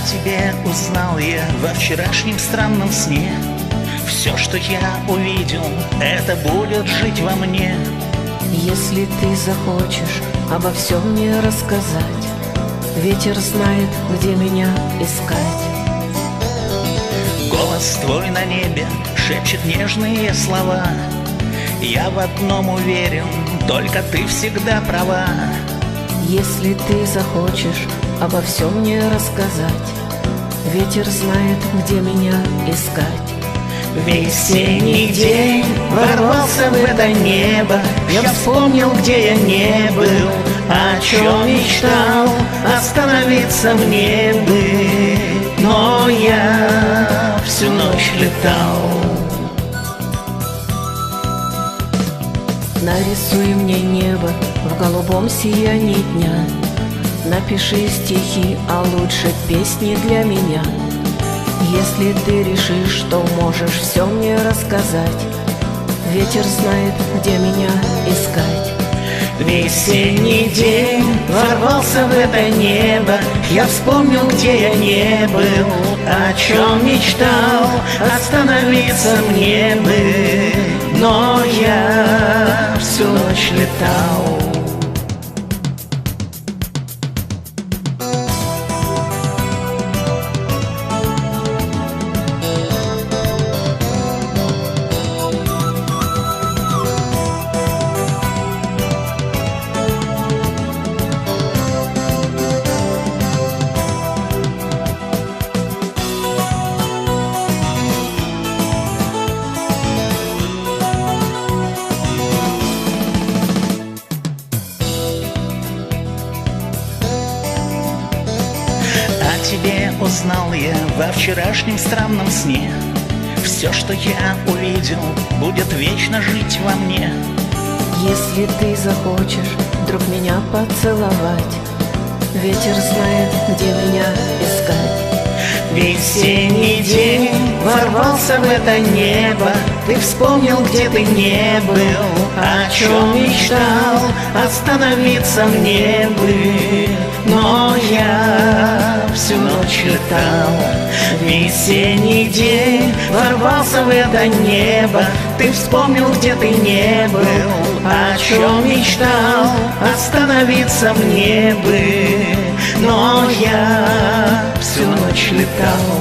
тебе узнал я во вчерашнем странном сне. Все, что я увидел, это будет жить во мне. Если ты захочешь обо всем мне рассказать, ветер знает, где меня искать. Голос твой на небе шепчет нежные слова. Я в одном уверен, только ты всегда права. Если ты захочешь обо всем мне рассказать, ветер знает, где меня искать. Весенний день ворвался в это небо. Я вспомнил, где я не был, о чем мечтал, остановиться мне бы. Но я всю ночь летал. Нарисуй мне небо в голубом сиянии дня. Напиши стихи, а лучше песни для меня. Если ты решишь, что можешь все мне рассказать, ветер знает, где меня искать. Весенний день ворвался в это небо. Я вспомнил, где я не был, о чем мечтал, остановиться мне бы. Но я всю ночь летал. О тебе узнал я во вчерашнем странном сне. Все, что я увидел, будет вечно жить во мне. Если ты захочешь вдруг меня поцеловать, ветер знает, где меня искать. Весенний день ворвался в это небо. Ты вспомнил, где ты не был, о чем мечтал, остановиться мне бы. Но я всю ночь летал. Весенний день ворвался в это небо. Ты вспомнил, где ты не был, о чем мечтал, остановиться мне бы. Но я всю ночь летал.